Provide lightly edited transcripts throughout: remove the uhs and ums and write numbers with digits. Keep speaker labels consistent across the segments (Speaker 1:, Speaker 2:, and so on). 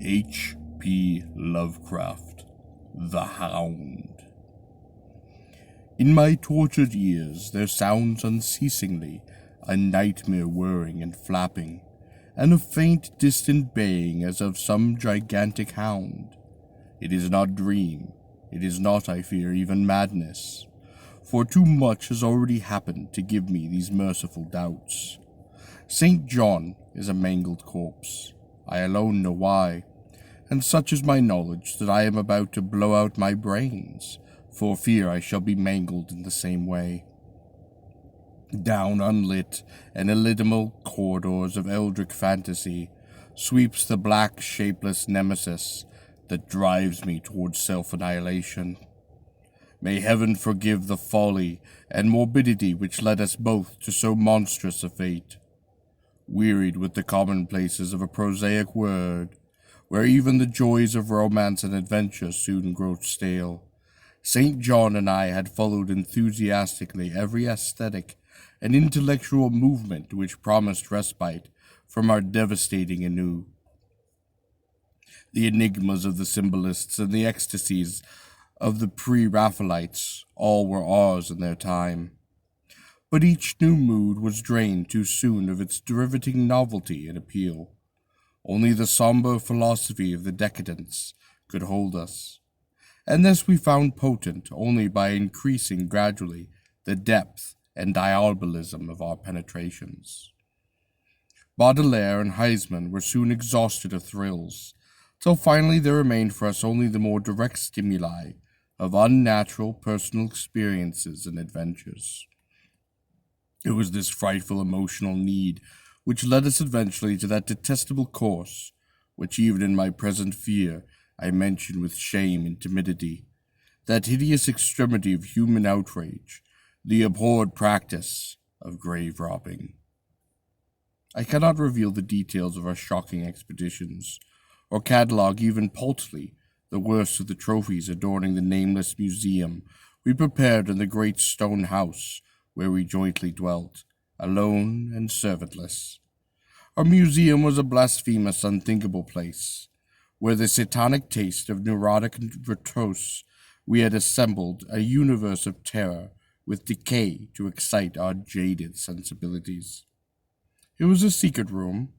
Speaker 1: H.P. Lovecraft, The Hound. In my tortured ears there sounds unceasingly a nightmare whirring and flapping, and a faint distant baying as of some gigantic hound. It is not dream, it is not, I fear, even madness, for too much has already happened to give me these merciful doubts. St. John is a mangled corpse. I alone know why, and such is my knowledge that I am about to blow out my brains, for fear I shall be mangled in the same way. Down unlit and illimitable corridors of eldritch fantasy sweeps the black, shapeless nemesis that drives me towards self-annihilation. May heaven forgive the folly and morbidity which led us both to so monstrous a fate. Wearied with the commonplaces of a prosaic word, where even the joys of romance and adventure soon grow stale, St. John and I had followed enthusiastically every aesthetic and intellectual movement which promised respite from our devastating ennui. The enigmas of the symbolists and the ecstasies of the pre-Raphaelites, all were ours in their time. But each new mood was drained too soon of its derivative novelty and appeal. Only the somber philosophy of the decadents could hold us, and this we found potent only by increasing gradually the depth and diabolism of our penetrations. Baudelaire and Heisman were soon exhausted of thrills, till finally there remained for us only the more direct stimuli of unnatural personal experiences and adventures. It was this frightful emotional need which led us eventually to that detestable course, which even in my present fear I mention with shame and timidity, that hideous extremity of human outrage, the abhorred practice of grave robbing. I cannot reveal the details of our shocking expeditions, or catalogue even paltly the worst of the trophies adorning the nameless museum we prepared in the great stone house where we jointly dwelt, alone and servantless. Our museum was a blasphemous, unthinkable place, where the satanic taste of neurotic retros we had assembled a universe of terror with decay to excite our jaded sensibilities. It was a secret room,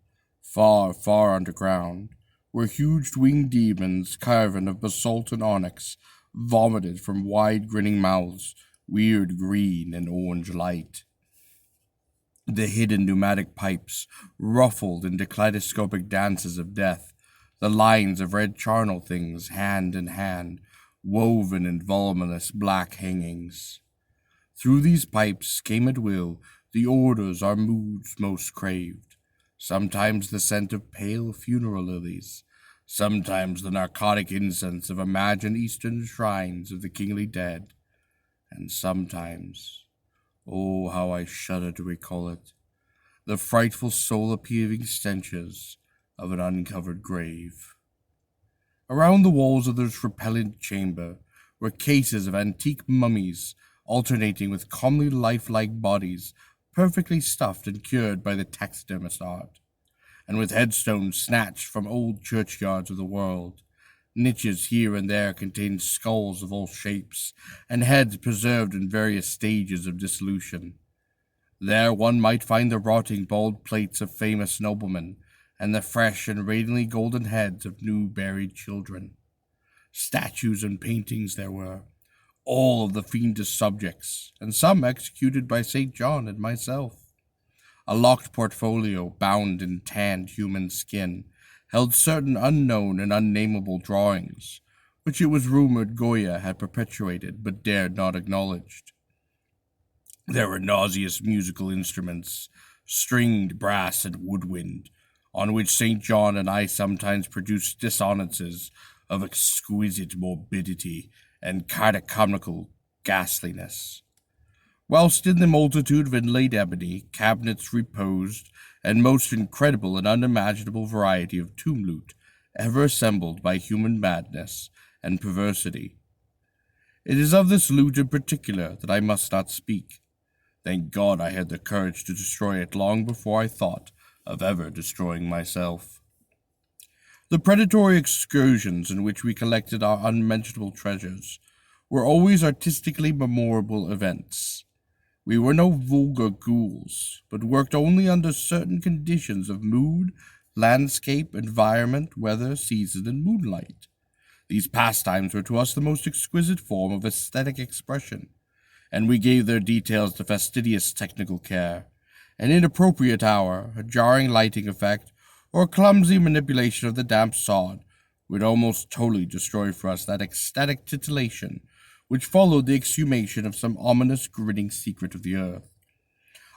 Speaker 1: far, far underground, where huge winged demons carven of basalt and onyx vomited from wide grinning mouths weird green and orange light. The hidden pneumatic pipes ruffled into kaleidoscopic dances of death, the lines of red charnel things hand in hand, woven in voluminous black hangings. Through these pipes came at will the odors our moods most craved, sometimes the scent of pale funeral lilies, sometimes the narcotic incense of imagined eastern shrines of the kingly dead, and sometimes, oh, how I shudder to recall it, the frightful soul-appeasing stenches of an uncovered grave. Around the walls of this repellent chamber were cases of antique mummies alternating with comely lifelike bodies perfectly stuffed and cured by the taxidermist art, and with headstones snatched from old churchyards of the world. Niches here and there contained skulls of all shapes, and heads preserved in various stages of dissolution. There one might find the rotting bald plates of famous noblemen, and the fresh and radiantly golden heads of new buried children. Statues and paintings there were, all of the fiendish subjects, and some executed by St. John and myself. A locked portfolio, bound in tanned human skin, held certain unknown and unnameable drawings, which it was rumored Goya had perpetuated but dared not acknowledge. There were nauseous musical instruments, stringed brass and woodwind, on which St. John and I sometimes produced dissonances of exquisite morbidity and catacomical ghastliness. Whilst in the multitude of inlaid ebony cabinets reposed and most incredible and unimaginable variety of tomb loot ever assembled by human madness and perversity. It is of this loot in particular that I must not speak. Thank God I had the courage to destroy it long before I thought of ever destroying myself. The predatory excursions in which we collected our unmentionable treasures were always artistically memorable events. We were no vulgar ghouls, but worked only under certain conditions of mood, landscape, environment, weather, season, and moonlight. These pastimes were to us the most exquisite form of aesthetic expression, and we gave their details the fastidious technical care. An inappropriate hour, a jarring lighting effect, or a clumsy manipulation of the damp sod would almost totally destroy for us that ecstatic titillation which followed the exhumation of some ominous grinning secret of the earth.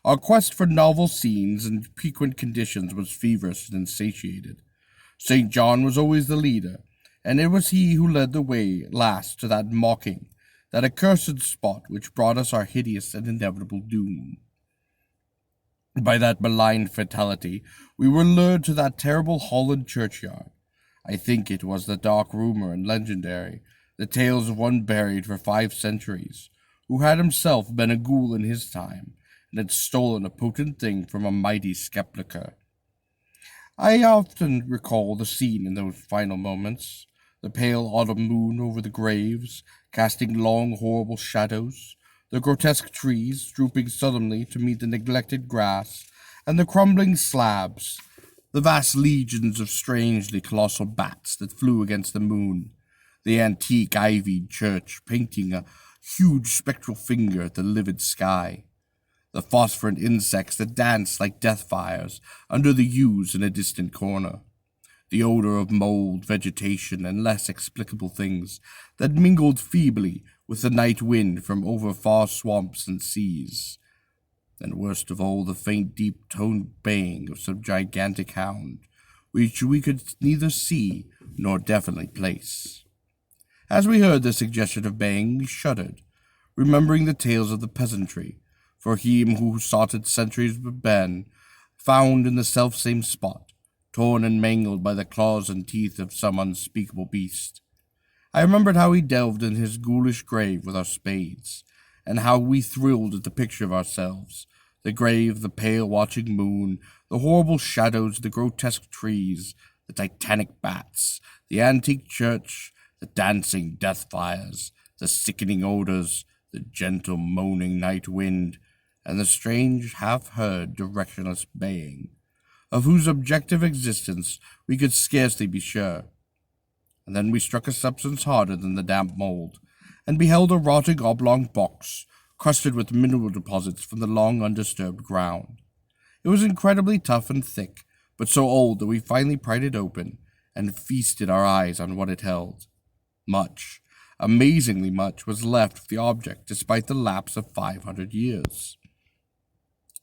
Speaker 1: Our quest for novel scenes and piquant conditions was feverish and insatiated. St. John was always the leader, and it was he who led the way last to that mocking, that accursed spot which brought us our hideous and inevitable doom. By that malign fatality, we were lured to that terrible Holland churchyard. I think it was the dark rumor and legendary, the tales of one buried for 5 centuries, who had himself been a ghoul in his time, and had stolen a potent thing from a mighty sepulchre. I often recall the scene in those final moments, the pale autumn moon over the graves, casting long, horrible shadows, the grotesque trees drooping sullenly to meet the neglected grass, and the crumbling slabs, the vast legions of strangely colossal bats that flew against the moon, the antique ivied church painting a huge spectral finger at the livid sky, the phosphorant insects that danced like death fires under the yews in a distant corner, the odor of mold, vegetation, and less explicable things that mingled feebly with the night wind from over far swamps and seas, and worst of all, the faint deep-toned baying of some gigantic hound, which we could neither see nor definitely place. As we heard the suggestion of baying, we shuddered, remembering the tales of the peasantry, for him who sought it centuries been, found in the selfsame spot, torn and mangled by the claws and teeth of some unspeakable beast. I remembered how he delved in his ghoulish grave with our spades, and how we thrilled at the picture of ourselves, the grave, the pale watching moon, the horrible shadows, the grotesque trees, the titanic bats, the antique church, the dancing death fires, the sickening odors, the gentle moaning night wind, and the strange half-heard directionless baying, of whose objective existence we could scarcely be sure. And then we struck a substance harder than the damp mold, and beheld a rotting oblong box, crusted with mineral deposits from the long undisturbed ground. It was incredibly tough and thick, but so old that we finally pried it open, and feasted our eyes on what it held. Much, amazingly much, was left of the object despite the lapse of 500 years.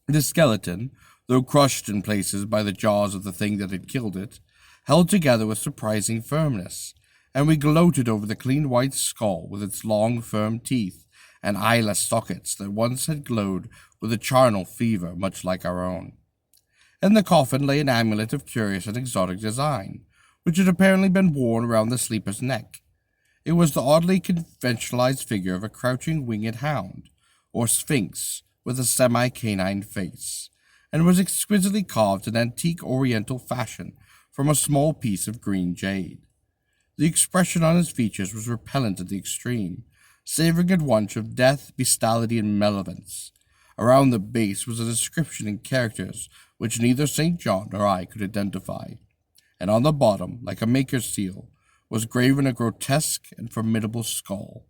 Speaker 1: The skeleton, though crushed in places by the jaws of the thing that had killed it, held together with surprising firmness, and we gloated over the clean white skull with its long, firm teeth and eyeless sockets that once had glowed with a charnel fever much like our own. In the coffin lay an amulet of curious and exotic design, which had apparently been worn around the sleeper's neck. It was the oddly conventionalized figure of a crouching winged hound, or sphinx, with a semi-canine face, and was exquisitely carved in antique oriental fashion from a small piece of green jade. The expression on his features was repellent at the extreme, savoring at once of death, bestiality, and malevolence. Around the base was a description in characters which neither St. John nor I could identify, and on the bottom, like a maker's seal, was graven a grotesque and formidable skull.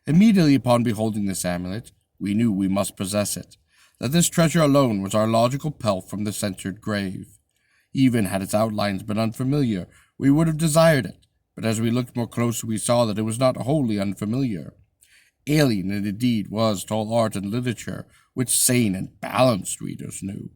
Speaker 1: Immediately upon beholding this amulet, we knew we must possess it, that this treasure alone was our logical pelf from the censured grave. Even had its outlines been unfamiliar, we would have desired it, but as we looked more closely we saw that it was not wholly unfamiliar. Alien it indeed was to all art and literature, which sane and balanced readers knew,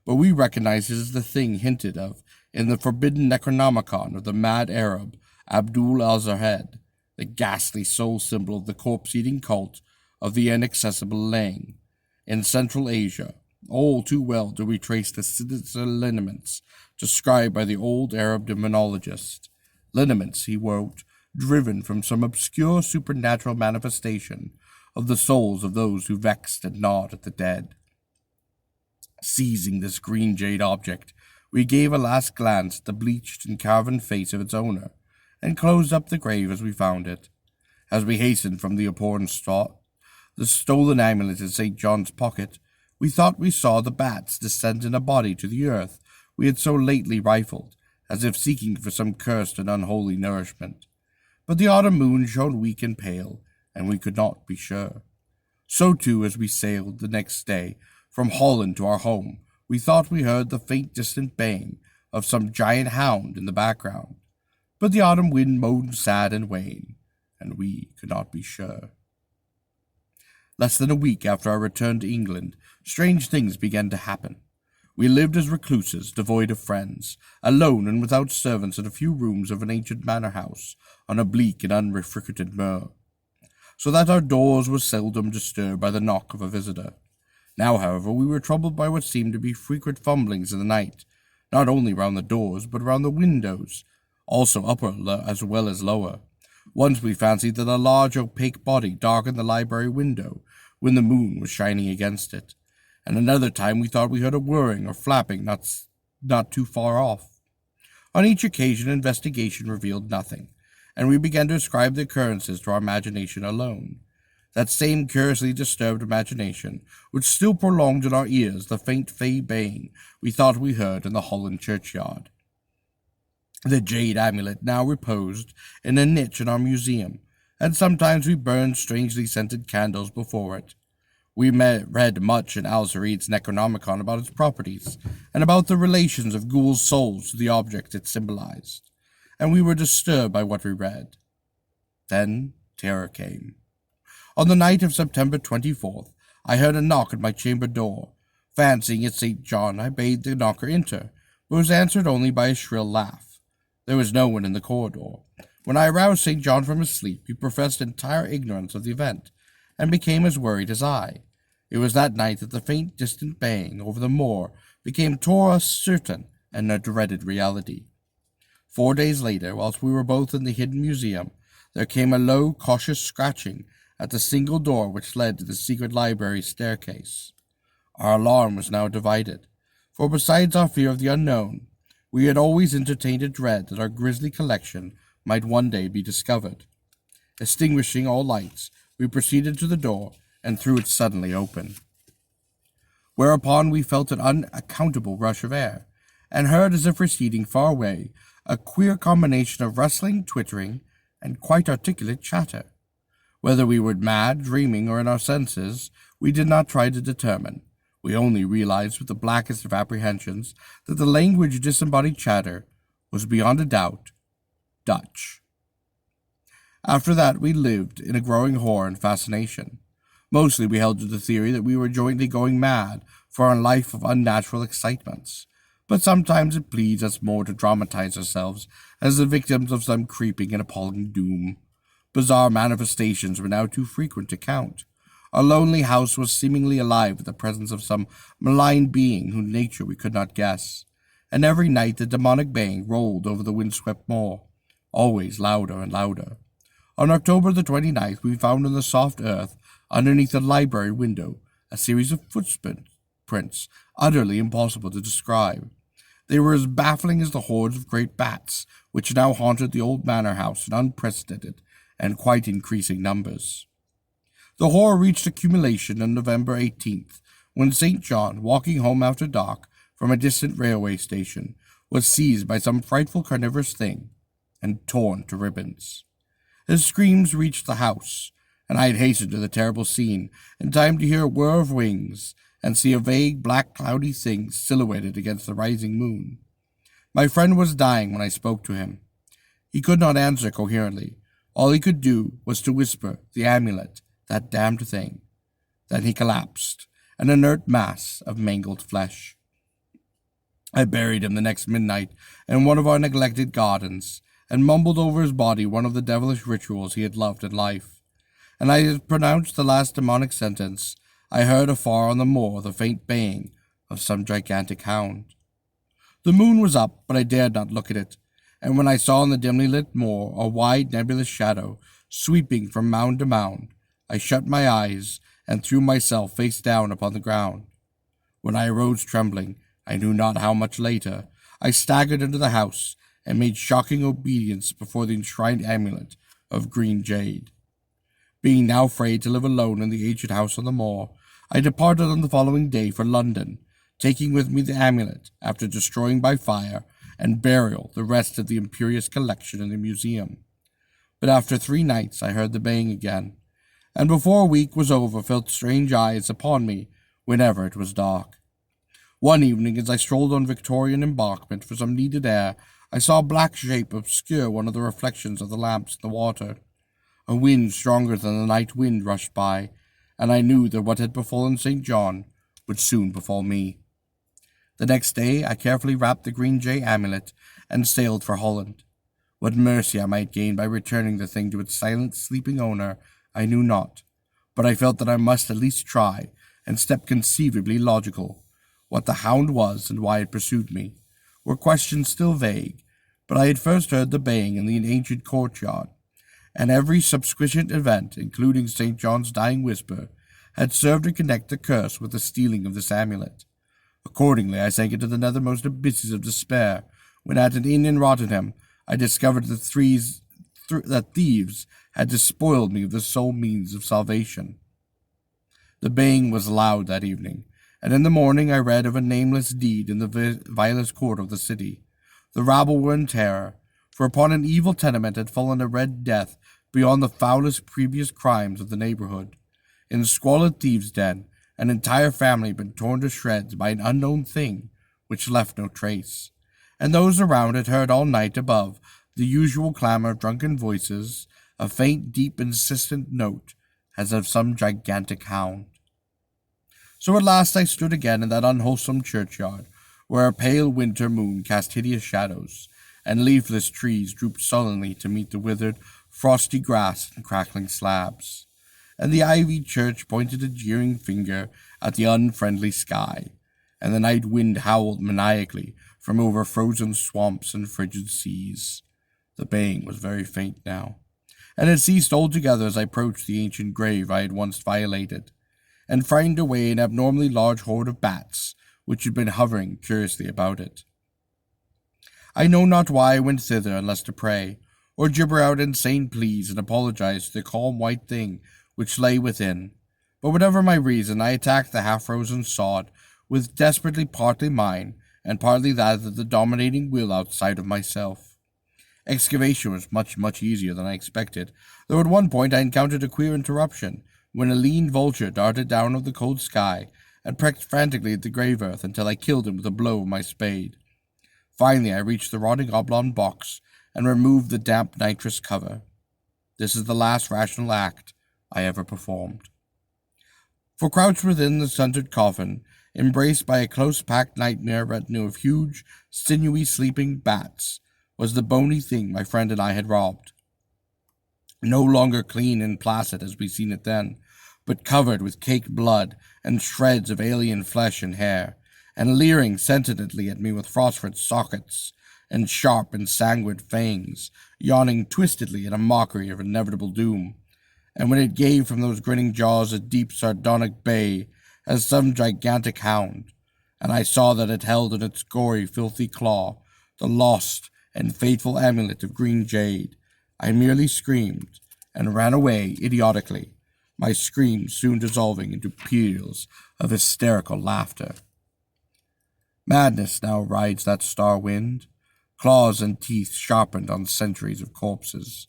Speaker 1: but we recognized it as the thing hinted of in the forbidden Necronomicon of the mad Arab Abdul al-Zahed, the ghastly soul symbol of the corpse-eating cult of the inaccessible Lang. In Central Asia, all too well do we trace the sinister lineaments described by the old Arab demonologist. Lineaments, he wrote, driven from some obscure supernatural manifestation of the souls of those who vexed and gnawed at the dead. Seizing this green jade object, We gave a last glance at the bleached and carven face of its owner, and closed up the grave as we found it. As we hastened from the abhorrent spot, the stolen amulet in St. John's pocket, we thought we saw the bats descend in a body to the earth we had so lately rifled, as if seeking for some cursed and unholy nourishment. But the autumn moon shone weak and pale, and we could not be sure. So too, as we sailed the next day from Holland to our home, we thought we heard the faint distant baying of some giant hound in the background. But the autumn wind moaned sad and wan, and we could not be sure. Less than a week after our return to England, strange things began to happen. We lived as recluses, devoid of friends, alone and without servants in a few rooms of an ancient manor house on a bleak and unrefrigerated moor, so that our doors were seldom disturbed by the knock of a visitor. Now, however, we were troubled by what seemed to be frequent fumblings in the night, not only round the doors, but round the windows, also upper as well as lower. Once we fancied that a large opaque body darkened the library window when the moon was shining against it, and another time we thought we heard a whirring or flapping not too far off. On each occasion investigation revealed nothing, and we began to ascribe the occurrences to our imagination alone. That same curiously disturbed imagination which still prolonged in our ears the faint fey baying we thought we heard in the Holland churchyard. The jade amulet now reposed in a niche in our museum, and sometimes we burned strangely scented candles before it. We read much in Alzerede's Necronomicon about its properties, and about the relations of ghouls' souls to the objects it symbolized, and we were disturbed by what we read. Then terror came. On the night of September 24th, I heard a knock at my chamber door. Fancying it St. John, I bade the knocker enter, but was answered only by a shrill laugh. There was no one in the corridor. When I aroused St. John from his sleep, he professed entire ignorance of the event, and became as worried as I. It was that night that the faint distant baying over the moor became to us certain and a dreaded reality. 4 days later, whilst we were both in the hidden museum, there came a low, cautious scratching at the single door which led to the secret library staircase. Our alarm was now divided, for besides our fear of the unknown, we had always entertained a dread that our grisly collection might one day be discovered. Extinguishing all lights, we proceeded to the door and threw it suddenly open. Whereupon we felt an unaccountable rush of air, and heard, as if receding far away, a queer combination of rustling, twittering, and quite articulate chatter. Whether we were mad, dreaming, or in our senses, we did not try to determine. We only realized with the blackest of apprehensions that the language disembodied chatter was beyond a doubt Dutch. After that we lived in a growing horror and fascination. Mostly we held to the theory that we were jointly going mad for our life of unnatural excitements, but sometimes it pleased us more to dramatize ourselves as the victims of some creeping and appalling doom. Bizarre manifestations were now too frequent to count. Our lonely house was seemingly alive with the presence of some malign being whose nature we could not guess, and every night the demonic baying rolled over the windswept moor, always louder and louder. On October the 29th, we found in the soft earth, underneath the library window, a series of footprints utterly impossible to describe. They were as baffling as the hordes of great bats, which now haunted the old manor house in unprecedented and quite increasing numbers. The horror reached accumulation on November 18th, when St. John, walking home after dark from a distant railway station, was seized by some frightful carnivorous thing and torn to ribbons. His screams reached the house, and I had hastened to the terrible scene in time to hear a whir of wings and see a vague, black, cloudy thing silhouetted against the rising moon. My friend was dying when I spoke to him. He could not answer coherently. All he could do was to whisper, "The amulet, that damned thing." Then he collapsed, an inert mass of mangled flesh. I buried him the next midnight in one of our neglected gardens, and mumbled over his body one of the devilish rituals he had loved in life. And I had pronounced the last demonic sentence, I heard afar on the moor the faint baying of some gigantic hound. The moon was up, but I dared not look at it, and when I saw on the dimly lit moor a wide nebulous shadow sweeping from mound to mound, I shut my eyes and threw myself face down upon the ground. When I arose trembling, I knew not how much later, I staggered into the house and made shocking obedience before the enshrined amulet of green jade. Being now afraid to live alone in the ancient house on the moor, I departed on the following day for London, taking with me the amulet after destroying by fire and burial the rest of the imperious collection in the museum. But after 3 nights I heard the baying again, and before a week was over felt strange eyes upon me whenever it was dark. One evening, as I strolled on Victorian Embankment for some needed air, I saw a black shape obscure one of the reflections of the lamps in the water. A wind stronger than the night wind rushed by, and I knew that what had befallen St. John would soon befall me. The next day I carefully wrapped the green jay amulet and sailed for Holland. What mercy I might gain by returning the thing to its silent, sleeping owner, I knew not, but I felt that I must at least try, and step conceivably logical. What the hound was and why it pursued me were questions still vague, but I had first heard the baying in the ancient courtyard, and every subsequent event, including St. John's dying whisper, had served to connect the curse with the stealing of this amulet. Accordingly, I sank into the nethermost abysses of despair, when at an inn in Rotterdam I discovered that thieves had despoiled me of the sole means of salvation. The baying was loud that evening, and in the morning I read of a nameless deed in the vilest court of the city. The rabble were in terror, for upon an evil tenement had fallen a red death beyond the foulest previous crimes of the neighborhood. In the squalid thieves' den, an entire family had been torn to shreds by an unknown thing which left no trace, and those around had heard all night above the usual clamor of drunken voices, a faint, deep, insistent note, as of some gigantic hound. So at last I stood again in that unwholesome churchyard, where a pale winter moon cast hideous shadows, and leafless trees drooped sullenly to meet the withered, frosty grass and crackling slabs, and the ivied church pointed a jeering finger at the unfriendly sky, and the night wind howled maniacally from over frozen swamps and frigid seas. The baying was very faint now, and had ceased altogether as I approached the ancient grave I had once violated, and frightened away an abnormally large horde of bats which had been hovering curiously about it. I know not why I went thither unless to pray, or gibber out insane pleas and apologize to the calm white thing which lay within, but whatever my reason, I attacked the half-frozen sod with desperately partly mine and partly that of the dominating will outside of myself. Excavation was much easier than I expected, though at one point I encountered a queer interruption, when a lean vulture darted down of the cold sky and pecked frantically at the grave earth until I killed him with a blow of my spade. Finally I reached the rotting oblong box and removed the damp nitrous cover. This is the last rational act I ever performed. For crouched within the sundered coffin, embraced by a close-packed nightmare retinue of huge, sinewy sleeping bats, was the bony thing my friend and I had robbed. No longer clean and placid as we seen it then, but covered with caked blood and shreds of alien flesh and hair, and leering sentently at me with phosphored sockets and sharp and sanguine fangs, yawning twistedly in a mockery of inevitable doom. And when it gave from those grinning jaws a deep sardonic bay, as some gigantic hound, and I saw that it held in its gory, filthy claw the lost and faithful amulet of green jade, I merely screamed and ran away idiotically, my screams soon dissolving into peals of hysterical laughter. Madness now rides that star wind, claws and teeth sharpened on centuries of corpses,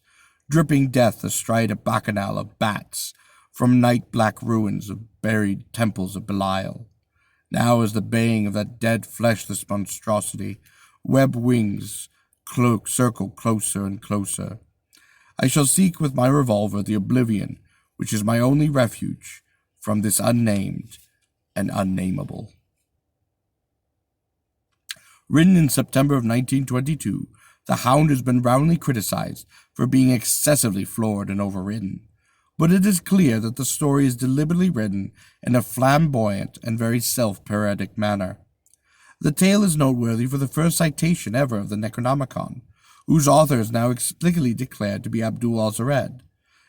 Speaker 1: dripping death astride a bacchanal of bats from night-black ruins of buried temples of Belial. Now is the baying of that dead fleshless monstrosity, web wings circle closer and closer. I shall seek with my revolver the oblivion which is my only refuge from this unnamed and unnameable. Written in September of 1922, The Hound has been roundly criticized for being excessively floored and overwritten, but it is clear that the story is deliberately written in a flamboyant and very self-parodic manner. The tale is noteworthy for the first citation ever of the Necronomicon, whose author is now explicitly declared to be Abdul al-Zared.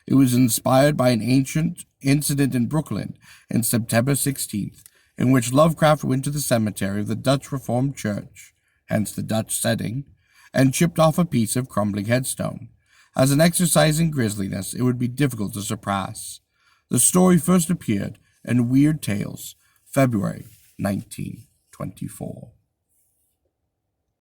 Speaker 1: It was inspired by an ancient incident in Brooklyn in September 16th, in which Lovecraft went to the cemetery of the Dutch Reformed Church hence the Dutch setting, and chipped off a piece of crumbling headstone. As an exercise in grisliness, it would be difficult to surpass. The story first appeared in Weird Tales, February 1924.